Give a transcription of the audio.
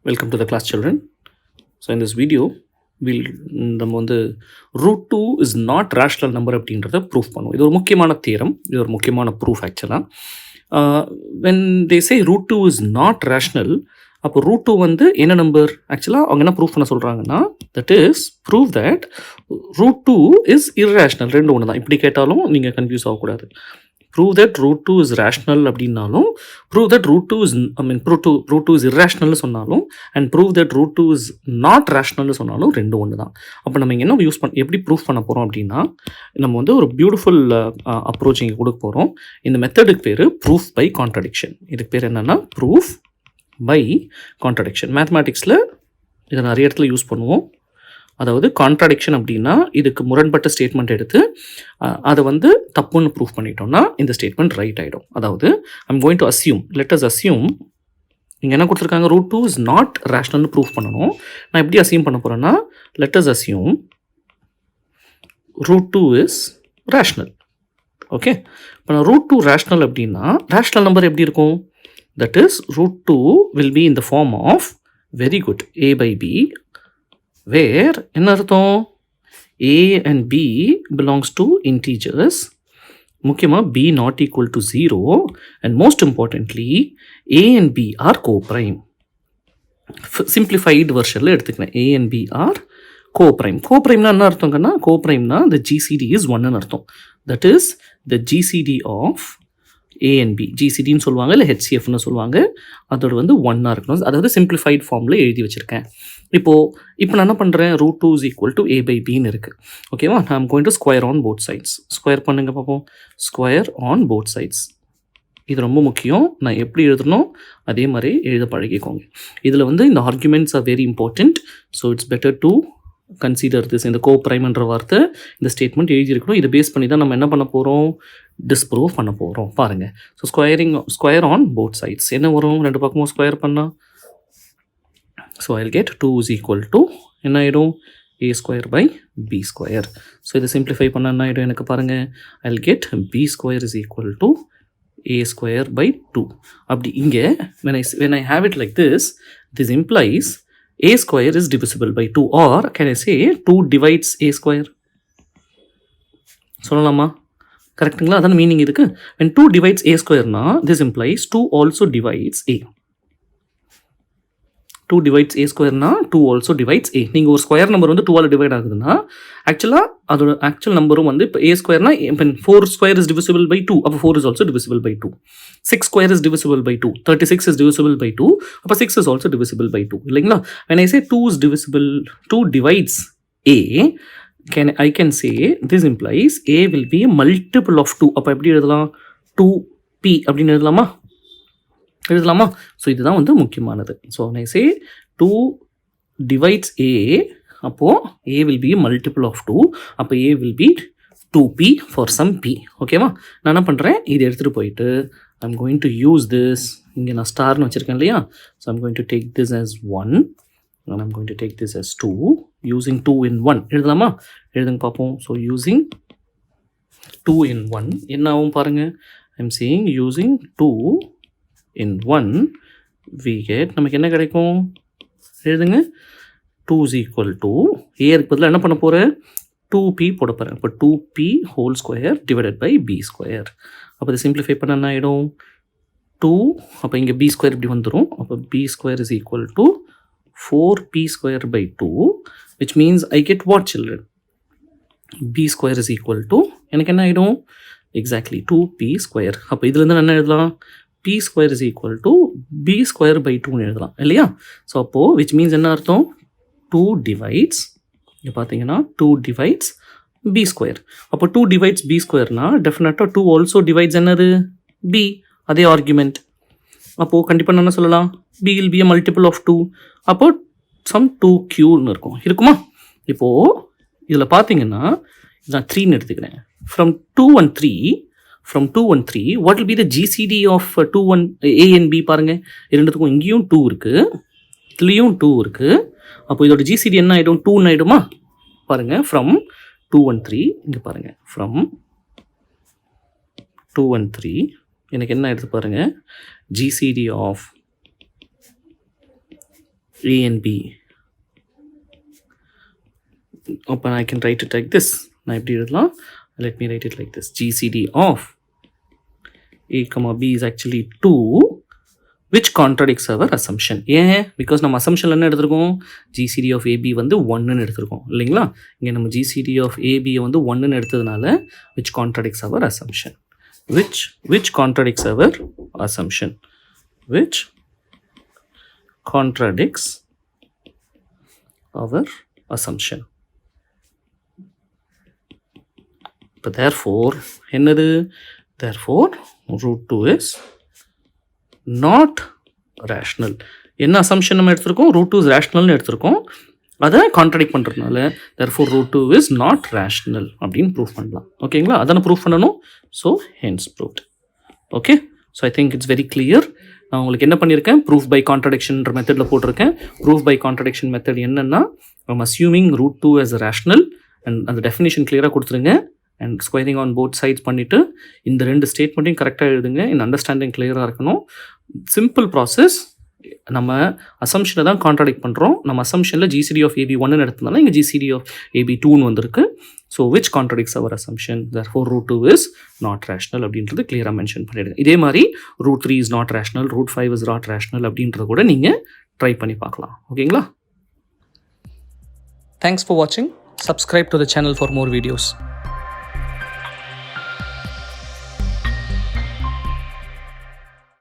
Welcome to the class, children. So in this video, நம்ம வந்து root two is not rational number அப்படின்றத proof பண்ணுவோம். இது ஒரு முக்கியமான தியரம், இது ஒரு முக்கியமான ப்ரூஃப் ஆக்சுவலாக. When they say root two is not rational, அப்போ ரூட் டூ வந்து என்ன நம்பர்? ஆக்சுவலாக அவங்க என்ன ப்ரூஃப் பண்ண சொல்கிறாங்கன்னா, that is prove that root two is irrational. ரெண்டு ஒன்று தான். இப்படி கேட்டாலும் நீங்கள் கன்ஃபியூஸ் ஆகக்கூடாது. Prove that root two is rational அப்படின்னாலும், prove that root two is root two is இர்ரேஷ்னல்னு சொன்னாலும், and prove that root two is not ரேஷ்னல்னு சொன்னாலும் ரெண்டு ஒன்று தான். அப்போ நம்ம இங்கே என்ன எப்படி ப்ரூஃப் பண்ண போகிறோம் அப்படின்னா, நம்ம வந்து ஒரு பியூட்டிஃபுல் அப்ரோச் இங்கே கொடுக்க போகிறோம். இந்த மெத்தடுக்கு பேர் ப்ரூஃப் பை கான்ட்ரடிக்ஷன். இதுக்கு பேர் என்னென்னா ப்ரூஃப் பை கான்ட்ரடிக்ஷன். மேத்தமேட்டிக்ஸில் இதை நிறைய இடத்துல யூஸ் பண்ணுவோம். அதாவது கான்ட்ராடிக்ஷன் அப்படின்னா இதுக்கு முரண்பட்ட ஸ்டேட்மெண்ட் எடுத்து அதை வந்து தப்புன்னு ப்ரூஃப் பண்ணிட்டோம்னா இந்த ஸ்டேட்மெண்ட் ரைட் ஆகிடும். அதாவது I'm going to assume, let us assume, இங்கே என்ன கொடுத்துருக்காங்க, ரூட் டூ இஸ் நாட் ரேஷ்னல்னு ப்ரூஃப் பண்ணணும். நான் எப்படி அஸ்யூம் பண்ண போகிறேன்னா, let us assume root two is rational. Okay, இப்போ நான் ரூட் டூ ரேஷ்னல் அப்படின்னா ரேஷ்னல் நம்பர் எப்படி இருக்கும்? That is root two will be in the form of, very good, a by b, where என்ன அர்த்தம், a and b belongs to integers, முக்கியமாக b not equal to 0, and most importantly a and b are co-prime. simplified versionல எடுத்துக்கிறேன், a and b are co-prime. co-primeனா என்ன அர்த்தங்கன்னா, co-primeனா the GCD is 1ன்னு அர்த்தம். that is the GCD of a and b, GCDன்னு சொல்லுவாங்க, இல்லை HCFன்னு சொல்லுவாங்க. அதோட வந்து 1ஆக இருக்கணும். அதாவது சிம்பிளிஃபைட் ஃபார்மில் எழுதி வச்சுருக்கேன். இப்போ நான் என்ன பண்ணுறேன், root two is equal to a by bன்னு இருக்குது. ஓகேவா, நான் going to square on both sides. Square பண்ணுங்க பார்ப்போம். ஸ்கொயர் ஆன் போத் சைட்ஸ், இது ரொம்ப முக்கியம். நான் எப்படி எழுதணும் அதே மாதிரி எழுத பழகிக்கோங்க. இதில் வந்து இந்த arguments are very important. So it's better to consider this. இந்த கோப்ரைம்ன்ற வார்த்தை இந்த ஸ்டேட்மெண்ட் எழுதியிருக்கணும். இதை பேஸ் பண்ணி தான் நம்ம என்ன பண்ண போகிறோம், டிஸ்ப்ரூவ் பண்ண போகிறோம். பாருங்கள், so square on both sides என்ன வரும், ரெண்டு பக்கமும் ஸ்கொயர் பண்ணால், so I will get 2 is equal to என்ன ஆகிடும், a square by b square. So இதை சிம்பிளிஃபை பண்ண என்ன ஆகிடும் எனக்கு பாருங்கள், I will get b square is equal to a square by 2. அப்படி இங்கே when I have it like this implies a square is divisible by 2, or can I say 2 divides a square? சொல்லலாமா? கரெக்டுங்களா? அதான் மீனிங் இதுக்கு. when 2 divides a square na, this implies 2 also divides a. 2 divides a square na, 2 also divides a. நீங்கள் ஒரு square number வந்து 2ஆல் divide ஆகுதுன்னா ஆக்சுவலாக அதோட ஆக்சுவல் நம்பரும் வந்து இப்போ a ஸ்கொயர்னா, இப்போ 4 ஸ்கொயர் இஸ் டிவிசிபிள் பை 2, அப்போ 4 is also divisible by 2. 6 square is divisible by 2, 36 is divisible by 2, அப்போ 6 இஸ் ஆல்சோ டிவிசிபிள் பை 2, இல்லைங்களா? when I say 2 is divisible, 2 divides a, I can say this implies a will be a multiple of 2. அப்போ எப்படி எழுதலாம், 2p அப்படின்னு எழுதலாமா? So இதுதான் வந்து முக்கியமானது. So when I say 2 divides a, அப்போது a will be a multiple of 2, அப்போ a will be 2p for some p. ஓகேவா, நான் என்ன பண்ணுறேன், இது எடுத்துகிட்டு போயிட்டு I'm going to use this, இங்கே நான் ஸ்டார்னு வச்சுருக்கேன் இல்லையா, so I'm going to take this as 1 and I'm going to take this as 2, using 2 in 1. எழுதலாமா? எழுதுங்க பார்ப்போம். ஸோ using 2 in 1 என்ன ஆகும் பாருங்கள், I'm saying using 2 in 1 we get, நமக்கு என்ன கிடைக்கும் எழுதுங்க, 2 is equal to a இருக்கு பதிலாக என்ன பண்ண போகிறேன், 2p போட போகிறேன். அப்போ 2p whole square divided by b square. அப்போ இதை சிம்பிளிஃபை பண்ண என்ன ஆகிடும், 2, அப்போ இங்கே b ஸ்கொயர் இப்படி வந்துடும். அப்போ b square is equal to 4p square by 2, which means I get what, children? b square is equal to எனக்கு என்ன ஆகிடும், எக்ஸாக்ட்லி 2p ஸ்கொயர். அப்போ இதுலேருந்து என்ன எழுதலாம், p square is equal to b square by 2ன்னு எழுதலாம் இல்லையா? ஸோ அப்போது விச் மீன்ஸ் என்ன அர்த்தம், 2 divides, இங்கே பார்த்தீங்கன்னா 2 divides b ஸ்கொயர். அப்போ 2 divides b ஸ்கொயர்னா டெஃபினட்டாக 2 ஆல்சோ டிவைட்ஸ் என்னது, b. அதே ஆர்குமெண்ட். அப்போது கண்டிப்பாக என்ன சொல்லலாம், b will be a multiple of 2, அப்போது some 2qன்னு இருக்குமா? இப்போது இதில் பார்த்தீங்கன்னா நான் 3ன்னு எடுத்துக்கிறேன். from 2 and 3 what will be the GCD of 2 and a and b? பாருங்கள், இரண்டுத்துக்கும் இங்கேயும் 2 இருக்குது, இதுலேயும் 2 இருக்குது. அப்போ இதோட GCD என்ன ஆகிடும், 2ன்னு ஆகிடுமா? பாருங்கள், from 2 and 3, இங்கே பாருங்கள், from 2 and 3 எனக்கு என்ன எடுத்து பாருங்கள், GCD of A and B. Open, I can write it like this. Let me write it like this. GCD of A comma B is actually 2, which contradicts our assumption. ஏன்? because நம்ம assumption என்ன எடுத்திருக்கோம்? GCD of AB வந்து 1ன்னு எடுத்திருக்கோம் இல்லைங்களா? இங்கே நம்ம GCD of AB வந்து 1ன்னு எடுத்ததுனால which contradicts our assumption. Which contradicts our assumption. Which contradicts our assumption. But therefore என்னது? Therefore root 2 is not rational. என்ன assumption நம்ம எடுத்திருக்கோம்? root 2 is rational எடுத்திருக்கோம். அதை கான்ட்ராடிக்ட் பண்ணுறதுனால therefore root 2 is not rational அப்படின்னு ப்ரூஃப் பண்ணலாம். ஓகேங்களா? அதான ப்ரூஃப் பண்ணணும். So hence proved. Okay, so I think it's very clear. நான் உங்களுக்கு என்ன பண்ணியிருக்கேன்? ப்ரூஃப் பை கான்ட்ரடிக்ஷன்ற மெத்தடில் போட்டிருக்கேன். ப்ரூஃப் பை கான்ட்ரடிக்ஷன் மெத்தட் என்னென்னா நம்ம assuming root 2 as a rational and அந்த டெஃபினேஷன் கிளியராக கொடுத்துருங்க and squaring on both sides பண்ணிவிட்டு இந்த 2 ஸ்டேட்மெண்ட்டையும் கரெக்டாக எழுதுங்க. இந்த அண்டர்ஸ்டாண்டிங் கிளியராக இருக்கணும். Simple process. நம்ம அசம்ஷனை தான் கான்ட்ராடிக்ட் பண்ணுறோம். நம்ம அசம்ஷனில் GCD of AB 1ன்னு எடுத்ததுனால இங்கே GCD of AB 2ன்னு வந்திருக்கு. So which contradicts our assumption. therefore root 2 is not rational அப்படின்றது கிளியராக மென்ஷன் பண்ணிடுங்க. இதே மாதிரி root 3 is not rational, root 5 is not rational அப்படின்றத கூட நீங்கள் ட்ரை பண்ணி பார்க்கலாம். ஓகேங்களா? Thanks for watching. Subscribe to the channel for more videos.